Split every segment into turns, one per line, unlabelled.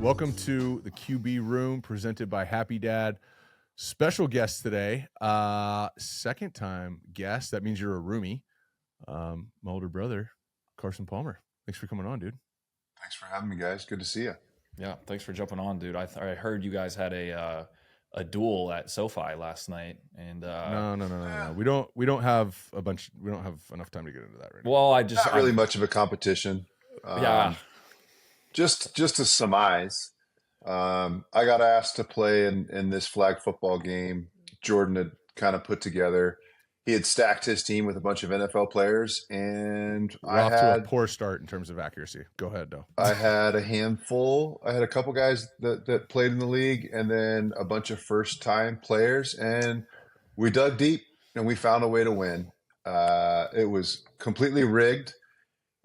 Welcome to the QB Room presented by Happy Dad. Special guest today, second time guest. That means you're a roomie. My older brother, Carson Palmer. Thanks for coming on, dude.
Thanks for having me, guys. Good to see you.
Yeah, thanks for jumping on, dude. I heard you guys had a duel at SoFi last night, and
No. We don't have a bunch. We don't have enough time to get into that right now.
well,
Not really much of a competition.
Yeah.
Just to surmise, I got asked to play in this flag football game. Jordan had kind of put together. He had stacked his team with a bunch of NFL players, and
We're off to a poor start in terms of accuracy. Go ahead, though.
I had a handful. I had a couple guys that played in the league, and then a bunch of first-time players, and we dug deep, and we found a way to win. It was completely rigged,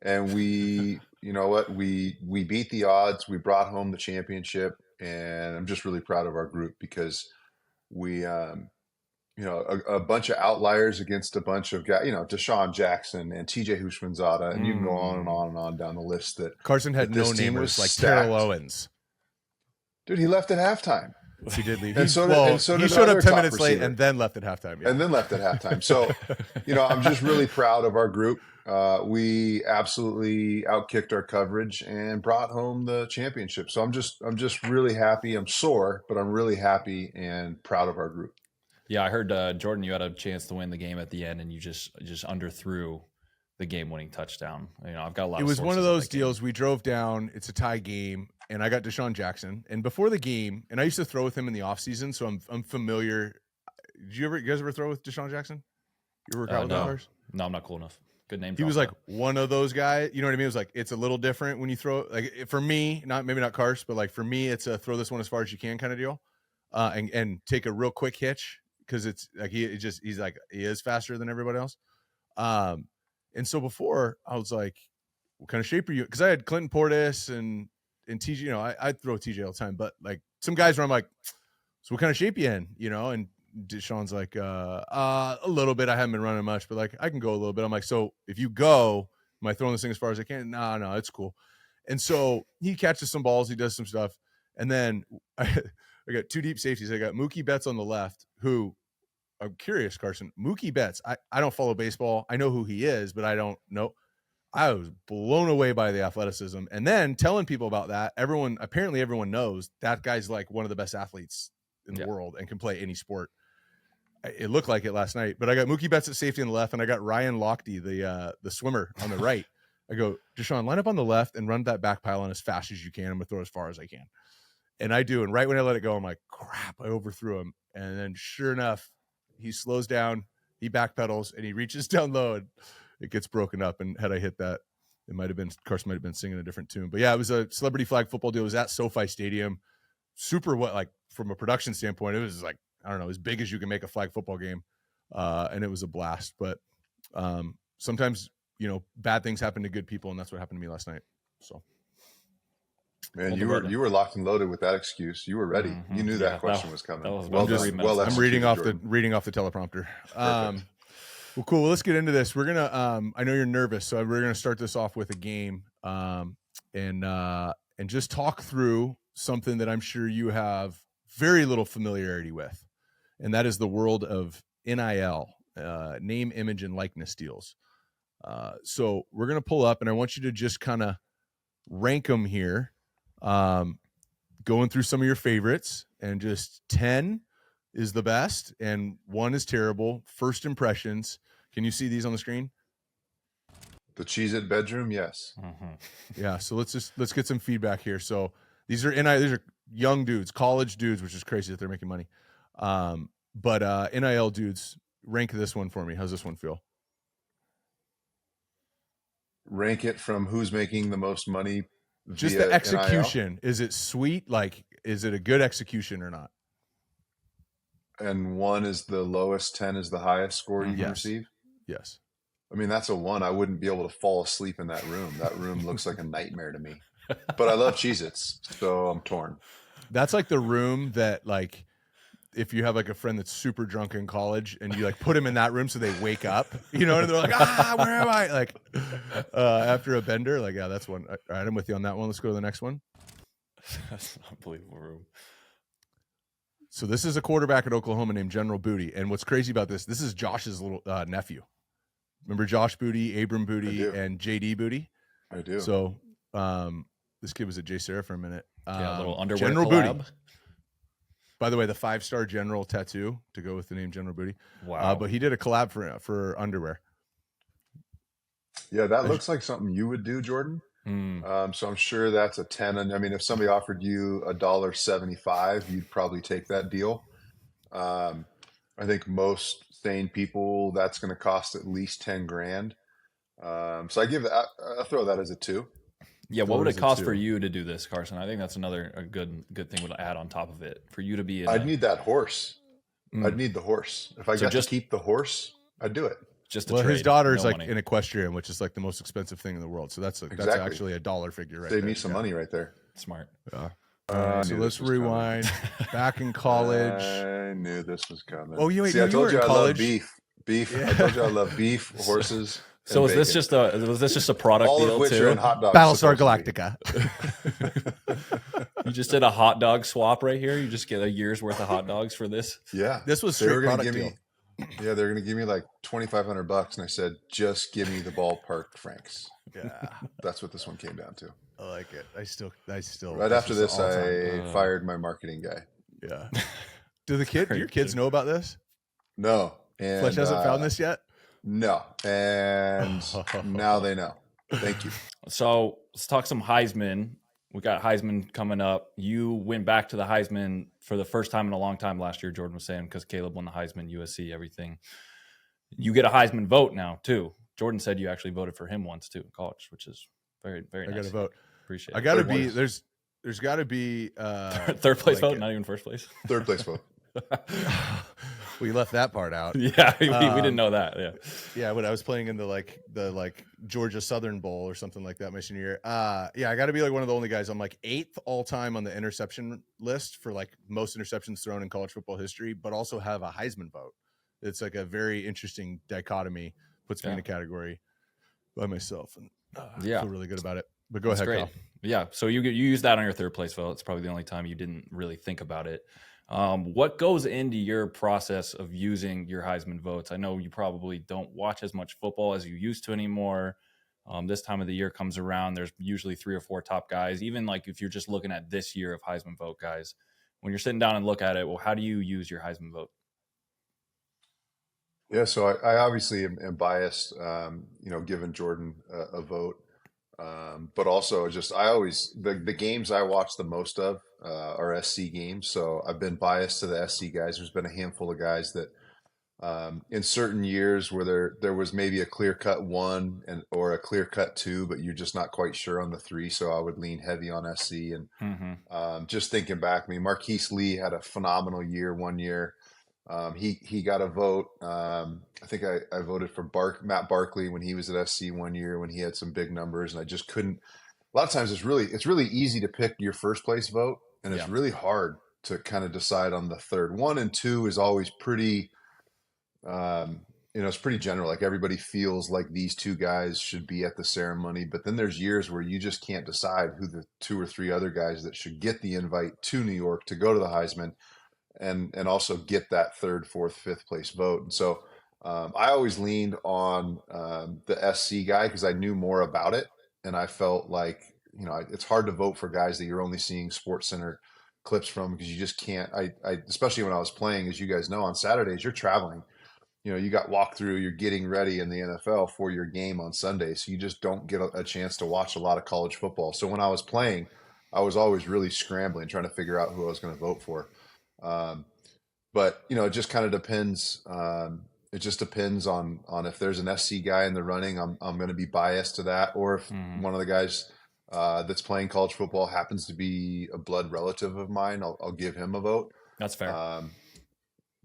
and we, you know what, we beat the odds. We brought home the championship, and I'm just really proud of our group because we, a bunch of outliers against a bunch of guys, Deshaun Jackson and TJ Houshmandzadeh, and you can go on and on and on down the list. That
Carson had no namers like Terrell Owens.
Dude, he left at halftime.
He did leave.
And so
he showed up 10 minutes late and then left at halftime. Yeah.
And then left at halftime. So, I'm just really proud of our group. We absolutely outkicked our coverage and brought home the championship. So I'm just really happy. I'm sore, but I'm really happy and proud of our group.
Yeah, I heard Jordan, you had a chance to win the game at the end, and you just underthrew the game-winning touchdown. I've got a lot.
It was one of those deals. We drove down. It's a tie game, and I got Deshaun Jackson. And before the game, and I used to throw with him in the offseason, so I'm familiar. Did you guys ever throw with Deshaun Jackson? You ever work out with ours?
No, I'm not cool enough. Good name.
He was like one of those guys. You know what I mean? It was like it's a little different when you throw. Like for me, maybe not Cars, but like for me, it's a throw this one as far as you can kind of deal, and take a real quick hitch. Because it's like he is faster than everybody else. And so before I was like, what kind of shape are you? Because I had Clinton Portis and TJ, I throw TJ all the time, but like some guys where I'm like, so what kind of shape you in? And Deshaun's like, a little bit. I haven't been running much, but like I can go a little bit. I'm like, so if you go, am I throwing this thing as far as I can? No, it's cool. And so he catches some balls, he does some stuff. And then I got two deep safeties. I got Mookie Betts on the left, who I'm curious, Carson. Mookie Betts, I don't follow baseball. I know who he is, but I don't know. I was blown away by the athleticism. And then telling people about that, apparently everyone knows that guy's like one of the best athletes in the world and can play any sport. It looked like it last night, but I got Mookie Betts at safety on the left, and I got Ryan Lochte, the swimmer, on the right. I go, Deshaun, line up on the left and run that back pylon as fast as you can. I'm going to throw as far as I can. And I do. And right when I let it go, I'm like, crap, I overthrew him. And then sure enough, he slows down, he backpedals, and he reaches down low, and it gets broken up. And had I hit that, Carson might have been singing a different tune. But yeah, it was a celebrity flag football deal. It was at SoFi Stadium. Super, from a production standpoint, it was like, I don't know, as big as you can make a flag football game. And it was a blast. But sometimes, bad things happen to good people, and that's what happened to me last night. So.
Man, you were locked and loaded with that excuse. You were ready. Mm-hmm. You knew that question was coming.
I'm reading off the teleprompter. Well, cool. Well, let's get into this. We're gonna. I know you're nervous, so we're gonna start this off with a game, and just talk through something that I'm sure you have very little familiarity with, and that is the world of NIL, name, image, and likeness deals. So we're gonna pull up, and I want you to just kind of rank them here. Going through some of your favorites, and just 10 is the best and 1 is terrible. First impressions. Can you see these on the screen?
The Cheez-It bedroom, yes.
Mm-hmm. Yeah. So let's get some feedback here. So these are young dudes, college dudes, which is crazy that they're making money. But NIL dudes, rank this one for me. How's this one feel?
Rank it from who's making the most money.
Just the execution. NIL? Is it sweet? Like, is it a good execution or not?
And 1 is the lowest, 10 is the highest score you can receive?
Yes.
I mean, that's a 1. I wouldn't be able to fall asleep in that room. That room looks like a nightmare to me. But I love Cheez-Its, so I'm torn.
That's like the room that, like, if you have like a friend that's super drunk in college and you like put him in that room so they wake up, and they're like, where am I? Like, after a bender, like, yeah, that's one. All right, I'm with you on that one. Let's go to the next one.
That's an unbelievable room.
So this is a quarterback at Oklahoma named General Booty. And what's crazy about this is Josh's little nephew. Remember Josh Booty, Abram Booty, and JD Booty?
I do.
So this kid was at J Sarah for a minute.
Yeah, a little underwear
General
collab.
Booty. By the way, the 5-star General tattoo to go with the name General Booty.
Wow.
But he did a collab for underwear.
Yeah, that looks like something you would do, Jordan. So I'm sure that's a 10. And I mean, if somebody offered you $1.75, you'd probably take that deal. I think most sane people, that's going to cost at least 10 grand. So I'll throw that as a 2.
Yeah, what would it cost for you to do this, Carson? I think that's a good thing to add on top of it for you to be.
I'd need that horse. I'd need the horse. If I got to keep the horse, I'd do it.
Just
his daughter's like an equestrian, which is like the most expensive thing in the world. So that's actually a dollar figure, right?
Save me some money right there.
Smart.
Yeah. So let's rewind. Back in college,
I knew this was coming.
Oh,
I told you I love beef. Yeah. I told you I love beef, horses.
So was this just a product
all
deal
of which
too?
Are in hot dogs,
Battlestar Galactica.
You just did a hot dog swap right here. You just get a year's worth of hot dogs for this.
Yeah,
this was straight product deal.
Yeah, they're gonna give me like $2,500, and I said, just give me the ballpark francs.
Yeah,
that's what this one came down to.
I like it. I still.
Right after this, I fired my marketing guy.
Yeah. Do your kids know about this?
No. And
Fletch hasn't found this yet?
No. And now they know. Thank you.
So let's talk some Heisman. We got Heisman coming up. You went back to the Heisman for the first time in a long time last year, Jordan was saying, because Caleb won the Heisman, USC, everything. You get a Heisman vote now, too. Jordan said you actually voted for him once, too, in college, which is very, very nice.
I got to vote.
Appreciate it.
I got to be, there's got to be.
Third place vote, not even first place?
Third place vote.
We left that part out.
Yeah, we didn't know that.
Yeah, when I was playing in the Georgia Southern Bowl or something like that my senior year. Yeah, I got to be like one of the only guys. I'm like 8th all time on the interception list for like most interceptions thrown in college football history, but also have a Heisman vote. It's like a very interesting dichotomy. Puts me in a category by myself, and I feel really good about it. But go ahead,
great.
Kyle.
Yeah, so you use that on your third place vote. It's probably the only time you didn't really think about it. What goes into your process of using your Heisman votes? I know you probably don't watch as much football as you used to anymore. This time of the year comes around, there's usually 3 or 4 top guys. Even like if you're just looking at this year of Heisman vote guys, when you're sitting down and look at it, well, how do you use your Heisman vote?
Yeah, so I obviously am biased, giving Jordan a vote. But also just the games I watch the most of are SC games. So I've been biased to the SC guys. There's been a handful of guys that in certain years where there was maybe a clear-cut 1 or a clear-cut 2, but you're just not quite sure on the 3. So I would lean heavy on SC. And just thinking back, Marquise Lee had a phenomenal year one year. He got a vote. I think I voted for Matt Barkley when he was at SC one year when he had some big numbers, and I just couldn't. A lot of times it's really easy to pick your first place vote, and it's really hard to kind of decide on the third. 1 and 2 is always pretty. It's pretty general. Like everybody feels like these 2 guys should be at the ceremony, but then there's years where you just can't decide who the 2 or 3 other guys that should get the invite to New York to go to the Heisman. And also get that 3rd, 4th, 5th place vote. And so I always leaned on the SC guy because I knew more about it. And I felt like, it's hard to vote for guys that you're only seeing SportsCenter clips from because you just can't. I especially when I was playing, as you guys know, on Saturdays, you're traveling. You got walkthrough, you're getting ready in the NFL for your game on Sunday. So you just don't get a chance to watch a lot of college football. So when I was playing, I was always really scrambling, trying to figure out who I was going to vote for. But it just kind of depends. It just depends on if there's an SC guy in the running, I'm going to be biased to that. Or if one of the guys that's playing college football happens to be a blood relative of mine, I'll give him a vote.
That's fair.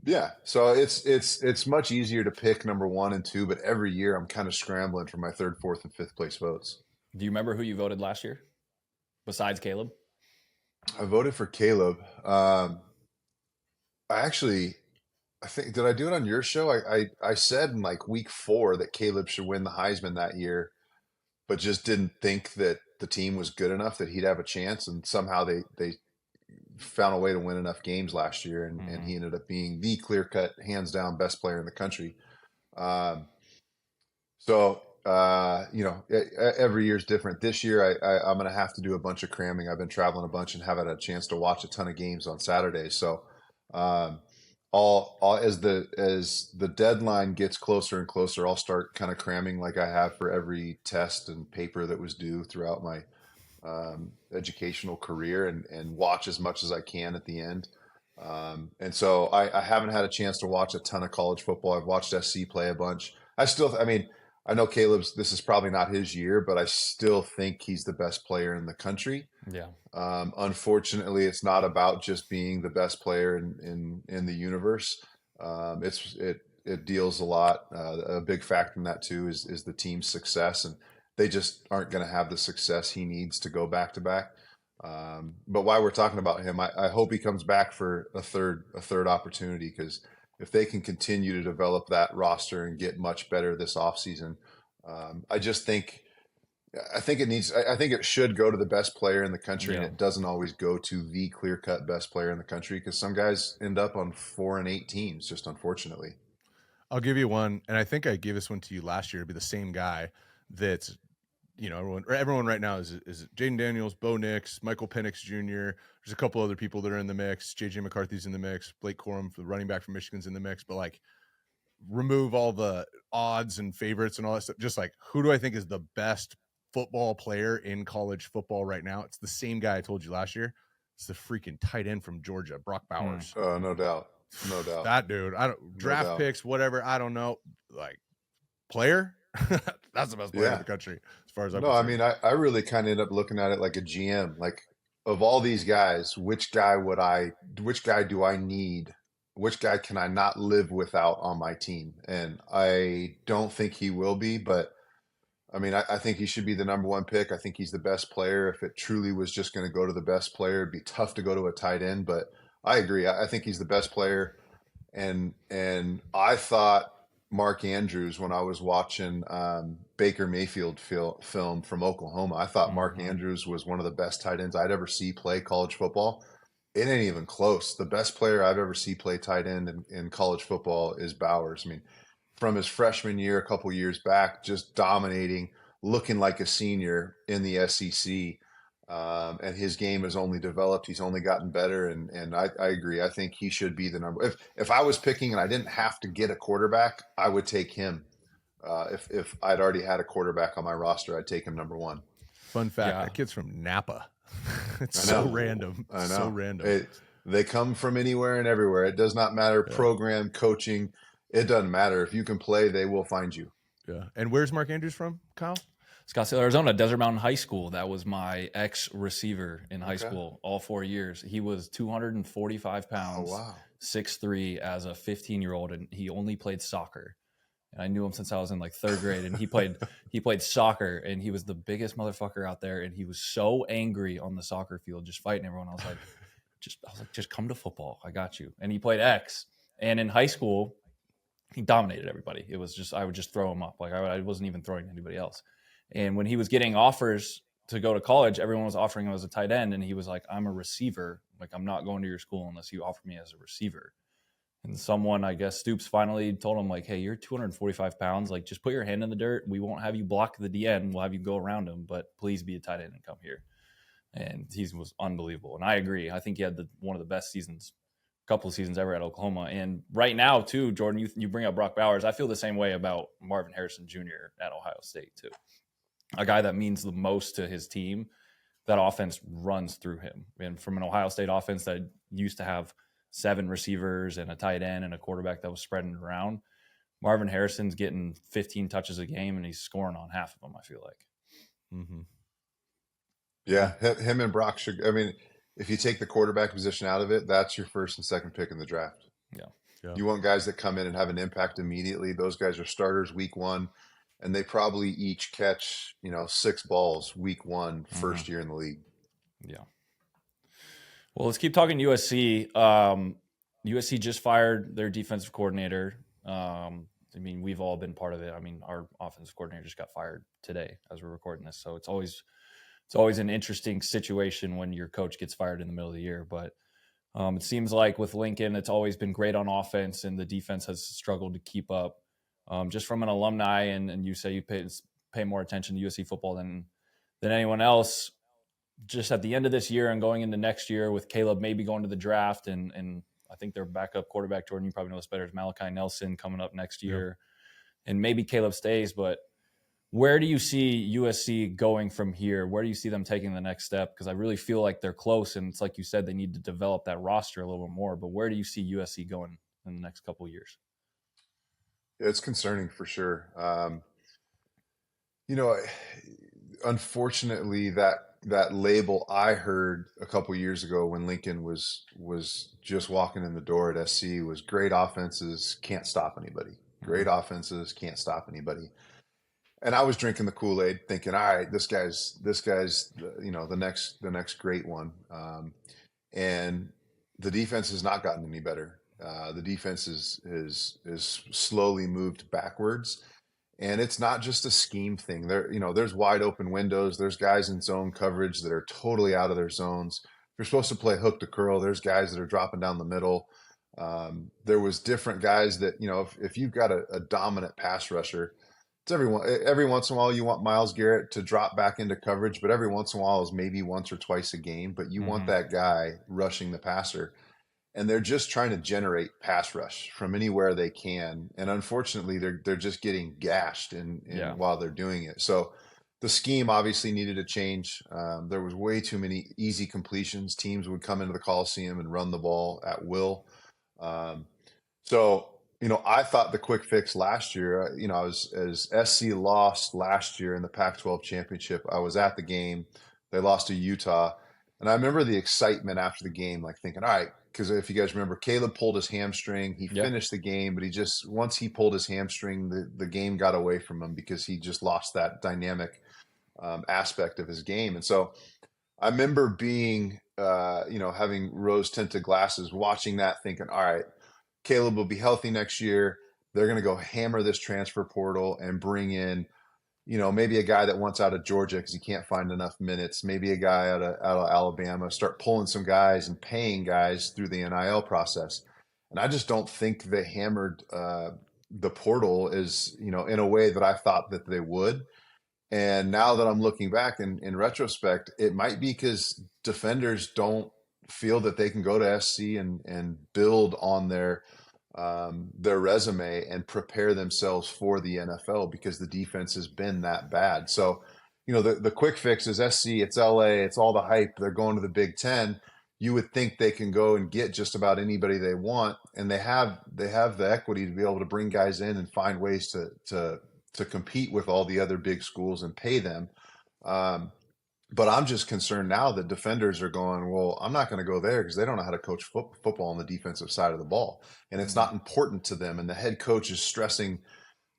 Yeah. So it's much easier to pick number 1 and 2, but every year I'm kind of scrambling for my 3rd, 4th, and 5th place votes.
Do you remember who you voted last year besides Caleb?
I voted for Caleb. I think, did I do it on your show? I said in like week 4 that Caleb should win the Heisman that year. but just didn't think that the team was good enough that he'd have a chance. And somehow they found a way to win enough games last year, and he ended up being the clear-cut, hands-down best player in the country. Um, every year's different. This year, I'm going to have to do a bunch of cramming. I've been traveling a bunch and haven't had a chance to watch a ton of games on Saturdays. So, um, all as the deadline gets closer and closer, I'll start kind of cramming like I have for every test and paper that was due throughout my educational career, and watch as much as I can at the end. And so I haven't had a chance to watch a ton of college football. I've watched SC play a bunch. I know this is probably not his year, but I still think he's the best player in the country.
Yeah.
Unfortunately, it's not about just being the best player in the universe. It deals a lot. A big factor in that too is the team's success, and they just aren't going to have the success he needs to go back to back. But while we're talking about him, I hope he comes back for a third opportunity, because if they can continue to develop that roster and get much better this offseason, I think it should go to the best player in the country, and it doesn't always go to the clear-cut best player in the country, because some guys end up on 4-8 teams, just unfortunately.
I'll give you one, and I think I gave this one to you last year. It'd be the same guy that's, everyone right now is Jaden Daniels, Bo Nix, Michael Penix Jr. There's a couple other people that are in the mix. JJ McCarthy's in the mix. Blake Corum, the running back from Michigan's in the mix. But like, remove all the odds and favorites and all that stuff. Just like, who do I think is the best football player in college football right now? It's the same guy I told you last year. It's the freaking tight end from Georgia, Brock Bowers.
No doubt.
That dude. Draft picks, whatever. I don't know. Like, player. That's the best player in the country, as far as I'm concerned.
I mean, I really kind of end up looking at it like a GM. Like, of all these guys, which guy do I need? Which guy can I not live without on my team? And I don't think he will be, but I mean, I think he should be the number one pick. I think he's the best player. If it truly was just going to go to the best player, it'd be tough to go to a tight end, but I agree. I think he's the best player. And I thought Mark Andrews, when I was watching Baker Mayfield film from Oklahoma, I thought Mark Andrews was one of the best tight ends I'd ever see play college football. It ain't even close. The best player I've ever seen play tight end in college football is Bowers. I mean, from his freshman year, a couple years back, just dominating, looking like a senior in the SEC. And his game has only developed. He's only gotten better. And I agree. I think he should be the number. If I was picking and I didn't have to get a quarterback, I would take him. If I'd already had a quarterback on my roster, I'd take him number one.
Fun fact, that kid's from Napa. It's so random.
I know.
So random.
They come from anywhere and everywhere. It does not matter. Program, coaching. It doesn't matter. If you can play, they will find you.
Yeah. And where's Mark Andrews from, Kyle?
Scottsdale, Arizona, Desert Mountain High School. That was my ex-receiver in high school all 4 years. He was 245 pounds, 6'3", as a 15-year-old, and he only played soccer. And I knew him since I was in like third grade, and he played soccer, and he was the biggest motherfucker out there, and he was so angry on the soccer field, just fighting everyone. I was like, just come to football. I got you. And he played X. And in high school, he dominated everybody. It was just, I would just throw him up. Like I wasn't even throwing anybody else. And when he was getting offers to go to college, everyone was offering him as a tight end. And he was like, I'm a receiver. Like, I'm not going to your school unless you offer me as a receiver. And someone, I guess, Stoops finally told him, like, hey, you're 245 pounds. Like, just put your hand in the dirt. We won't have you block the DN. We'll have you go around him. But please be a tight end and come here. And he was unbelievable. And I agree. I think he had one of the best seasons, couple of seasons ever at Oklahoma. And right now, too, Jordan, you bring up Brock Bowers. I feel the same way about Marvin Harrison Jr. at Ohio State, too. A guy that means the most to his team. That offense runs through him. And from an Ohio State offense that used to have 7 receivers and a tight end and a quarterback that was spreading around, Marvin Harrison's getting 15 touches a game, and he's scoring on half of them, I feel like.
Mm-hmm.
Yeah, him and Brock should. I mean, if you take the quarterback position out of it, that's your first and second pick in the draft.
Yeah.
You want guys that come in and have an impact immediately. Those guys are starters week one, and they probably each catch 6 balls week one, first year in the league.
Yeah. Well, let's keep talking USC. USC just fired their defensive coordinator. I mean, we've all been part of it. I mean, our offensive coordinator just got fired today as we're recording this. So it's always an interesting situation when your coach gets fired in the middle of the year. But it seems like with Lincoln, it's always been great on offense, and the defense has struggled to keep up. Just from an alumni, and you say you pay more attention to USC football than anyone else. Just at the end of this year and going into next year with Caleb maybe going to the draft, and I think their backup quarterback, Jordan, you probably know this better, is Malachi Nelson coming up next year. Yeah. And maybe Caleb stays, but where do you see USC going from here? Where do you see them taking the next step? Because I really feel like they're close, and it's like you said, they need to develop that roster a little bit more. But where do you see USC going in the next couple of years?
Yeah, it's concerning for sure. Unfortunately, that label I heard a couple years ago when Lincoln was just walking in the door at SC was great offenses can't stop anybody. Great offenses can't stop anybody. And I was drinking the Kool-Aid, thinking, all right, this guy's the next great one. And the defense has not gotten any better. The defense is slowly moved backwards. And it's not just a scheme thing. There's wide open windows. There's guys in zone coverage that are totally out of their zones. If you're supposed to play hook to curl, there's guys that are dropping down the middle. There was different guys that, if you've got a dominant pass rusher, it's every once in a while you want Myles Garrett to drop back into coverage, but every once in a while is maybe once or twice a game. But you want that guy rushing the passer. And they're just trying to generate pass rush from anywhere they can. And unfortunately, they're just getting gashed while they're doing it. So the scheme obviously needed to change. There was way too many easy completions. Teams would come into the Coliseum and run the ball at will. I thought the quick fix last year, as SC lost last year in the Pac-12 championship, I was at the game. They lost to Utah. And I remember the excitement after the game, like thinking, all right, because if you guys remember, Caleb pulled his hamstring. He finished the game, but once he pulled his hamstring, the game got away from him because he just lost that dynamic aspect of his game. And so I remember being, having rose-tinted glasses, watching that, thinking, all right, Caleb will be healthy next year. They're going to go hammer this transfer portal and bring in, maybe a guy that wants out of Georgia because he can't find enough minutes, maybe a guy out of Alabama, start pulling some guys and paying guys through the NIL process. And I just don't think they hammered the portal in a way that I thought that they would. And now that I'm looking back in retrospect, it might be because defenders don't feel that they can go to SC and build on their resume and prepare themselves for the NFL because the defense has been that bad. So, the quick fix is SC, it's LA, it's all the hype. They're going to the Big Ten. You would think they can go and get just about anybody they want. And they have the equity to be able to bring guys in and find ways to compete with all the other big schools and pay them. But I'm just concerned now that defenders are going, well, I'm not going to go there because they don't know how to coach football on the defensive side of the ball. And it's not important to them. And the head coach is stressing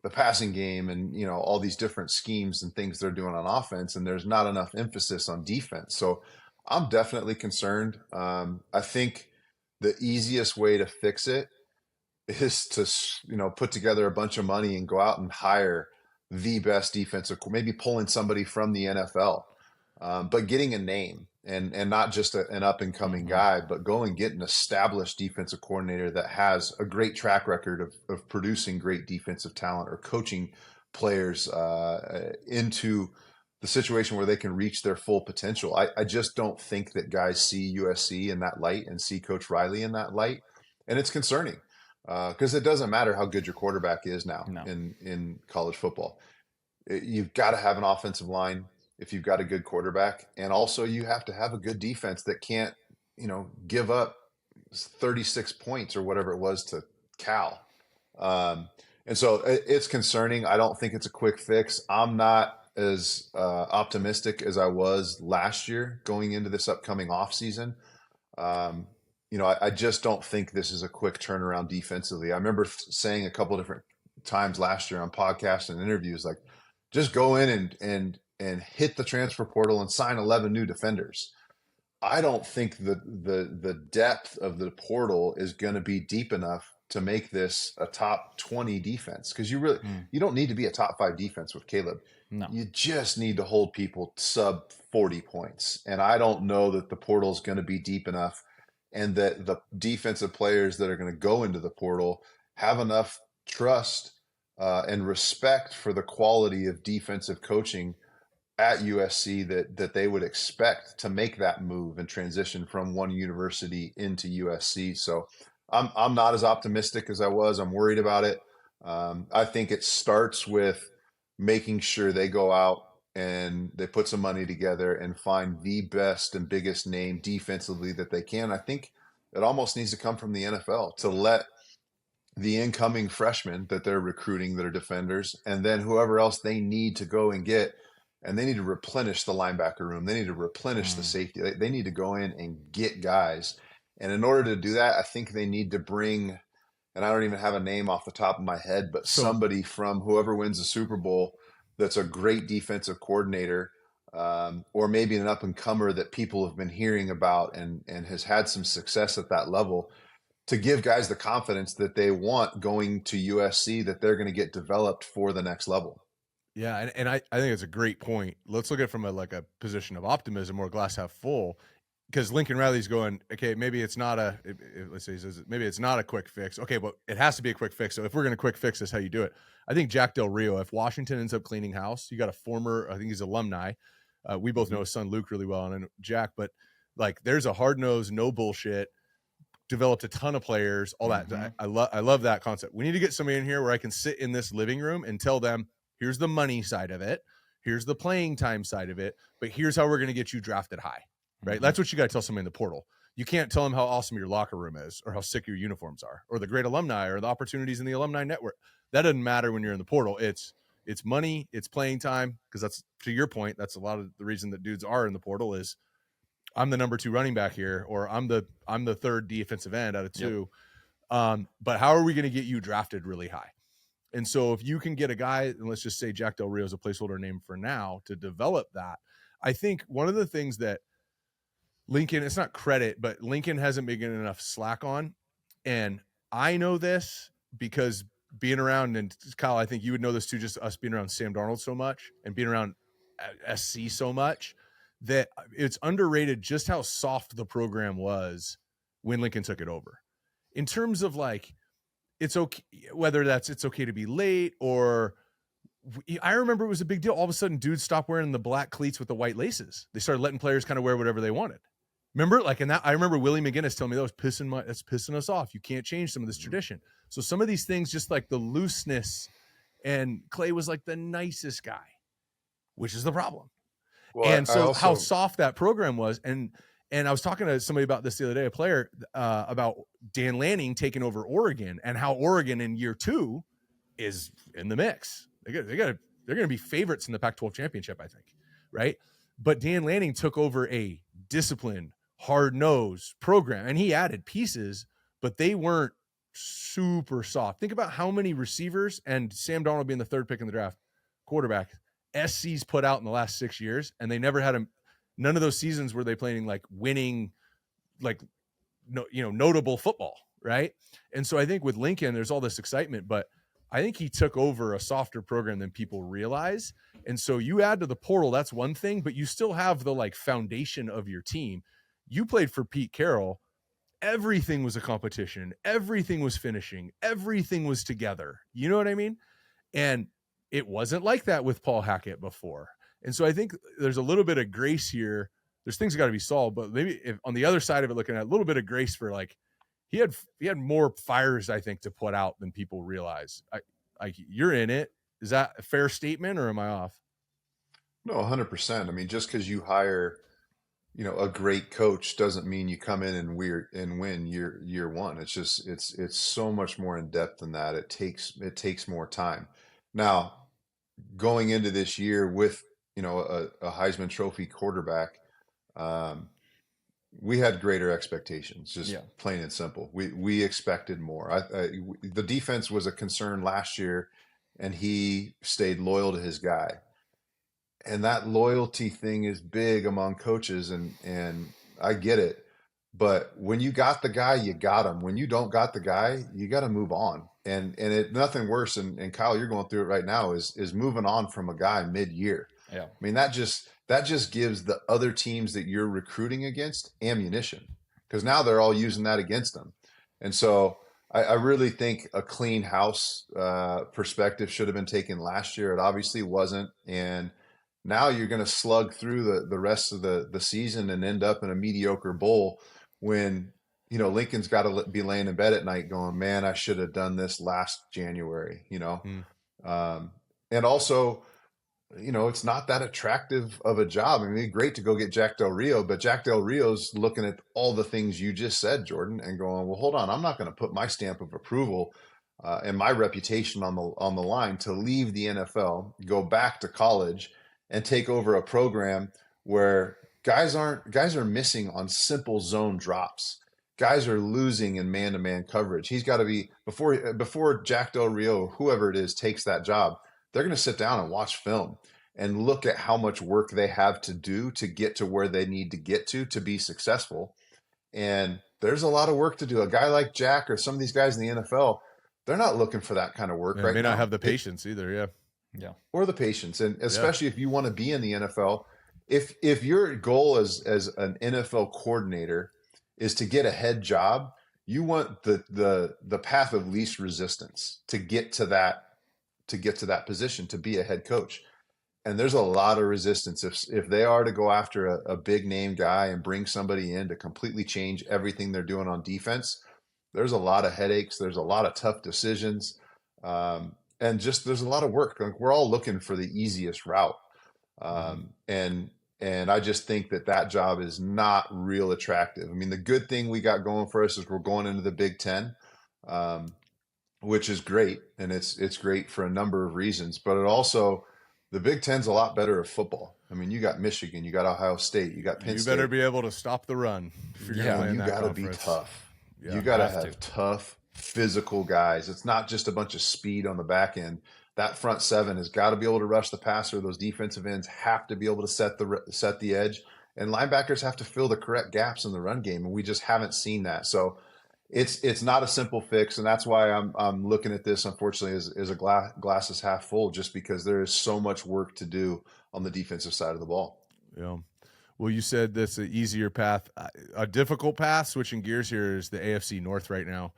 the passing game and, all these different schemes and things they're doing on offense. And there's not enough emphasis on defense. So I'm definitely concerned. I think the easiest way to fix it is to, put together a bunch of money and go out and hire the best defensive, maybe pulling somebody from the NFL. But getting a name and not just an up and coming guy, but go and get an established defensive coordinator that has a great track record of producing great defensive talent or coaching players into the situation where they can reach their full potential. I just don't think that guys see USC in that light and see Coach Riley in that light. And it's concerning because it doesn't matter how good your quarterback is now in college football. You've got to have an offensive line if you've got a good quarterback. And also you have to have a good defense that can't, give up 36 points or whatever it was to Cal. And so it's concerning. I don't think it's a quick fix. I'm not as optimistic as I was last year going into this upcoming offseason. I just don't think this is a quick turnaround defensively. I remember saying a couple different times last year on podcasts and interviews, like, just go in and hit the transfer portal and sign 11 new defenders. I don't think the depth of the portal is going to be deep enough to make this a top 20 defense, because you don't need to be a top 5 defense with Caleb.
No.
You just need to hold people sub 40 points. And I don't know that the portal is going to be deep enough, and that the defensive players that are going to go into the portal have enough trust and respect for the quality of defensive coaching at USC that they would expect to make that move and transition from one university into USC. So I'm not as optimistic as I was. I'm worried about it. I think it starts with making sure they go out and they put some money together and find the best and biggest name defensively that they can. I think it almost needs to come from the NFL to let the incoming freshmen that they're recruiting that are defenders, and then whoever else they need to go and get, and they need to replenish the linebacker room. They need to replenish the safety. They need to go in and get guys. And in order to do that, I think they need to bring, and I don't even have a name off the top of my head, but somebody from whoever wins the Super Bowl that's a great defensive coordinator, or maybe an up-and-comer that people have been hearing about and has had some success at that level, to give guys the confidence that they want going to USC, that they're going to get developed for the next level.
Yeah, and I think it's a great point. Let's look at it from a position of optimism or glass half full, because Lincoln Riley's going, okay, maybe it's not let's say he says maybe it's not a quick fix. Okay, but it has to be a quick fix. So if we're going to quick fix this, how you do it? I think Jack Del Rio, if Washington ends up cleaning house, you got a former, I think he's alumni. We both know his son Luke really well, and I know Jack, but like there's a hard-nosed, no bullshit, developed a ton of players, all that. I love that concept. We need to get somebody in here where I can sit in this living room and tell them, here's the money side of it, here's the playing time side of it, but here's how we're going to get you drafted high, right? That's what you got to tell somebody in the portal. You can't tell them how awesome your locker room is, or how sick your uniforms are, or the great alumni, or the opportunities in the alumni network. That doesn't matter when you're in the portal. It's money, it's playing time, because that's, to your point, that's a lot of the reason that dudes are in the portal is, I'm the number 2 running back here, or I'm the third defensive end out of 2. But how are we going to get you drafted really high? And so if you can get a guy, and let's just say Jack Del Rio is a placeholder name for now, to develop that, I think one of the things that Lincoln, it's not credit, but Lincoln hasn't been getting enough slack on. And I know this because being around, and Kyle, I think you would know this too, just us being around Sam Darnold so much and being around SC so much, that it's underrated just how soft the program was when Lincoln took it over. In terms of like, it's okay, whether that's it's okay to be late, or I remember it was a big deal. All of a sudden, dudes stopped wearing the black cleats with the white laces. They started letting players kind of wear whatever they wanted. Remember, like in that, I remember Willie McGinnis telling me that's pissing us off. You can't change some of this tradition. So some of these things, just like the looseness, and Clay was like the nicest guy, which is the problem. Well, and so how soft that program was. And I was talking to somebody about this the other day, a player, about Dan Lanning taking over Oregon, and how Oregon in year 2 is in the mix. They're going to be favorites in the Pac-12 championship, I think. Right. But Dan Lanning took over a disciplined, hard-nosed program, and he added pieces, but they weren't super soft. Think about how many receivers, and Sam Darnold being the 3rd pick in the draft, quarterback, SC's put out in the last 6 years, and they never had none of those seasons were they playing like winning, like, notable football, right? And so I think with Lincoln, there's all this excitement, but I think he took over a softer program than people realize. And so you add to the portal, that's one thing, but you still have the like foundation of your team. You played for Pete Carroll. Everything was a competition. Everything was finishing. Everything was together. You know what I mean? And it wasn't like that with Paul Hackett before. And so I think there's a little bit of grace here. There's things that got to be solved, but maybe if on the other side of it, looking at a little bit of grace for like, he had more fires, I think, to put out than people realize. You're in it. Is that a fair statement, or am I off?
No, 100%. I mean, just because you hire, a great coach doesn't mean you come in and win year 1. It's just it's so much more in depth than that. It takes more time. Now, going into this year with a Heisman Trophy quarterback, we had greater expectations, just plain and simple. We expected more. The defense was a concern last year, and he stayed loyal to his guy. And that loyalty thing is big among coaches, and I get it. But when you got the guy, you got him. When you don't got the guy, you got to move on. And nothing worse. And Kyle, you're going through it right now. Is moving on from a guy mid-year.
Yeah.
I mean, that just gives the other teams that you're recruiting against ammunition, because now they're all using that against them. And so I really think a clean house perspective should have been taken last year. It obviously wasn't. And now you're going to slug through the rest of the season and end up in a mediocre bowl when, Lincoln's got to be laying in bed at night going, man, I should have done this last January, and also, it's not that attractive of a job. I mean, great to go get Jack Del Rio, but Jack Del Rio's looking at all the things you just said, Jordan, and going, well, hold on, I'm not going to put my stamp of approval and my reputation on the line to leave the NFL, go back to college, and take over a program where guys are missing on simple zone drops. Guys are losing in man-to-man coverage. He's got to be before Jack Del Rio or whoever it is takes that job. They're going to sit down and watch film and look at how much work they have to do to get to where they need to get to be successful. And there's a lot of work to do. A guy like Jack or some of these guys in the NFL, they're not looking for that kind of work right now.
May not have the patience either. Yeah.
Yeah.
Or the patience. And especially if you want to be in the NFL, if your goal as an NFL coordinator is to get a head job, you want the path of least resistance to get to that position, to be a head coach. And there's a lot of resistance if they are to go after a big name guy and bring somebody in to completely change everything they're doing on defense. There's a lot of headaches. There's a lot of tough decisions. And just there's a lot of work. Like, we're all looking for the easiest route. And I just think that job is not real attractive. I mean, the good thing we got going for us is we're going into the Big Ten, which is great. And it's great for a number of reasons, but it also, the Big Ten's a lot better at football. I mean, you got Michigan, you got Ohio State, you got Penn State.
You better be able to stop the run. If you're
Yeah, you
got to
be tough.
Yeah,
you got to have tough, physical guys. It's not just a bunch of speed on the back end. That front seven has got to be able to rush the passer. Those defensive ends have to be able to set the edge, and linebackers have to fill the correct gaps in the run game. And we just haven't seen that. So it's not a simple fix, and that's why I'm looking at this, unfortunately, as a glass is half full, just because there is so much work to do on the defensive side of the ball.
Yeah. Well, you said that's an easier path. A difficult path, switching gears here, is the AFC North right now.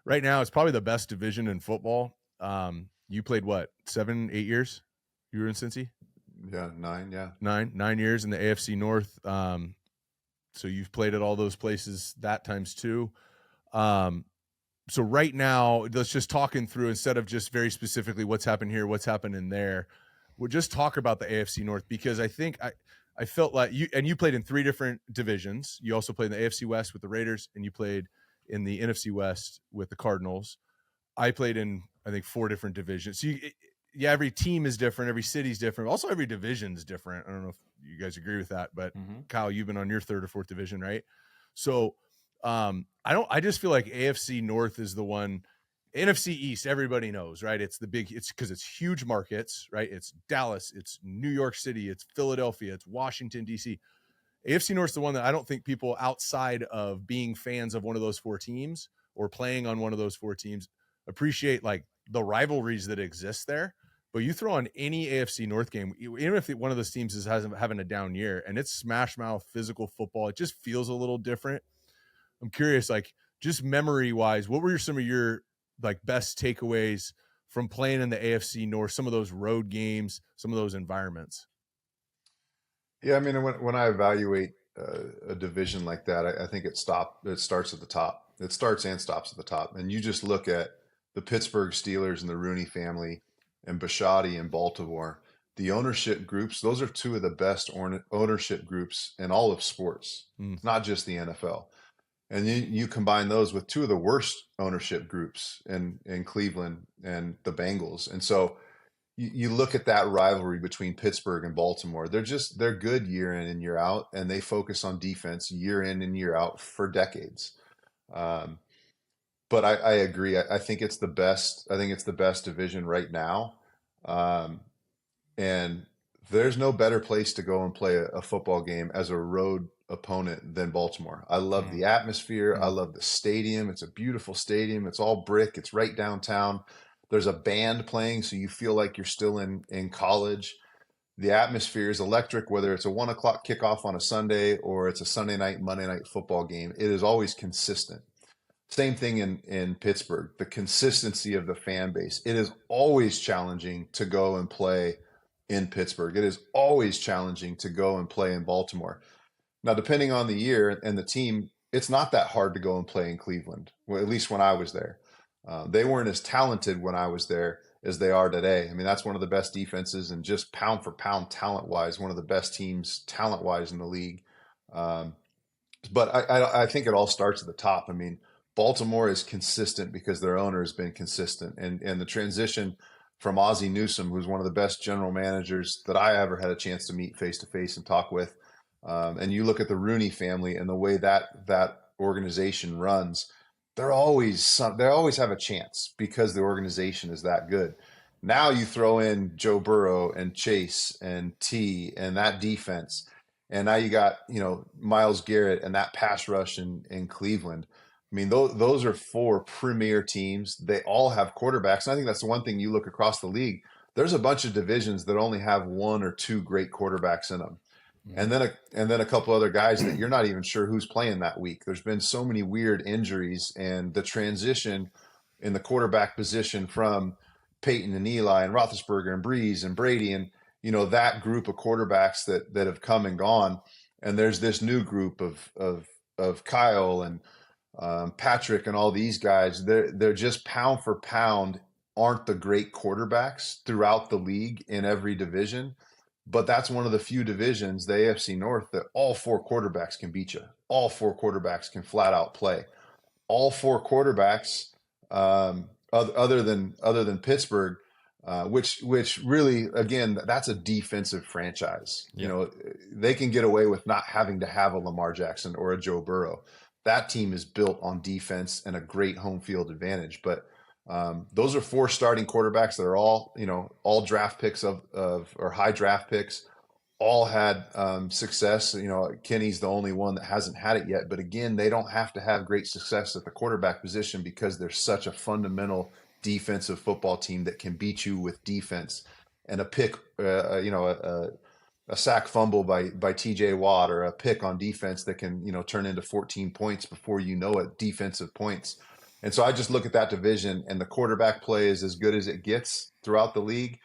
Right now, it's probably the best division in football. You played what, 7, 8 years? You were in Cincy?
Yeah, 9, yeah.
9 years in the AFC North. So you've played at all those places that times two. So right now, let's just talking through, instead of just very specifically what's happened here, what's happening there, we'll just talk about the AFC North, because I think I felt like you played in 3 different divisions. You also played in the AFC West with the Raiders, and you played in the NFC West with the Cardinals. I played in, I think, 4 different divisions. So every team is different. Every city's different. Also, every division is different. I don't know if you guys agree with that, but Kyle, you've been on your 3rd or 4th division, right? So I just feel like AFC North is the one. NFC East, everybody knows, right? It's because it's huge markets, right? It's Dallas, it's New York City, it's Philadelphia, it's Washington, D.C. AFC North is the one that I don't think people outside of being fans of one of those 4 teams or playing on one of those 4 teams appreciate, like, the rivalries that exist there. But you throw on any AFC North game, even if one of those teams is having a down year, and it's smash mouth physical football, it just feels a little different. I'm curious, like, just memory wise, what were some of your like best takeaways from playing in the AFC North, some of those road games, some of those environments?
Yeah, I mean, when I evaluate a division like that, I think it starts at the top. It starts and stops at the top. And you just look at the Pittsburgh Steelers and the Rooney family and Bisciotti in Baltimore. The ownership groups, those are 2 of the best ownership groups in all of sports, not just the NFL. And you combine those with 2 of the worst ownership groups in Cleveland and the Bengals. And so you look at that rivalry between Pittsburgh and Baltimore. They're good year in and year out, and they focus on defense year in and year out for decades. But I agree. I think it's the best. I think it's the best division right now. And There's no better place to go and play a football game as a road opponent than Baltimore. I love the atmosphere. I love the stadium. It's a beautiful stadium. It's all brick. It's right downtown. There's a band playing, so you feel like you're still in college. The atmosphere is electric, whether it's a 1 o'clock kickoff on a Sunday or it's a Sunday night, Monday night football game. It is always consistent. Same thing in Pittsburgh, the consistency of the fan base. It is always challenging to go and play in Pittsburgh. It is always challenging to go and play in Baltimore. Now, depending on the year and the team, it's not that hard to go and play in Cleveland, well, at least when I was there. They weren't as talented when I was there as they are today. I mean, that's one of the best defenses, and just pound for pound, talent-wise, one of the best teams talent-wise in the league. But I think it all starts at the top. I mean, Baltimore is consistent because their owner has been consistent. And the transition from Ozzie Newsome, who's one of the best general managers that I ever had a chance to meet face-to-face and talk with, and you look at the Rooney family and the way that organization runs, they always have a chance because the organization is that good. Now you throw in Joe Burrow and Chase and T and that defense, and now you got Myles Garrett and that pass rush in Cleveland. I mean, those are 4 premier teams. They all have quarterbacks. And I think that's the one thing you look across the league. There's a bunch of divisions that only have 1 or 2 great quarterbacks in them. And then a couple other guys that you're not even sure who's playing that week. There's been so many weird injuries, and the transition in the quarterback position from Peyton and Eli and Roethlisberger and Breeze and Brady and that group of quarterbacks that have come and gone. And there's this new group of Kyle and Patrick and all these guys. They're just pound for pound aren't the great quarterbacks throughout the league in every division. But that's one of the few divisions, the AFC North, that all 4 quarterbacks can beat you. All 4 quarterbacks can flat out play. All 4 quarterbacks, other than Pittsburgh, which really, again, that's a defensive franchise.
Yeah.
They can get away with not having to have a Lamar Jackson or a Joe Burrow. That team is built on defense and a great home field advantage. But those are 4 starting quarterbacks that are all draft picks or high draft picks, all had success. Kenny's the only one that hasn't had it yet. But again, they don't have to have great success at the quarterback position because they're such a fundamental defensive football team that can beat you with defense. And a pick, a sack fumble by TJ Watt or a pick on defense that can, turn into 14 points before you know it, defensive points. And so I just look at that division, and the quarterback play is as good as it gets throughout the league.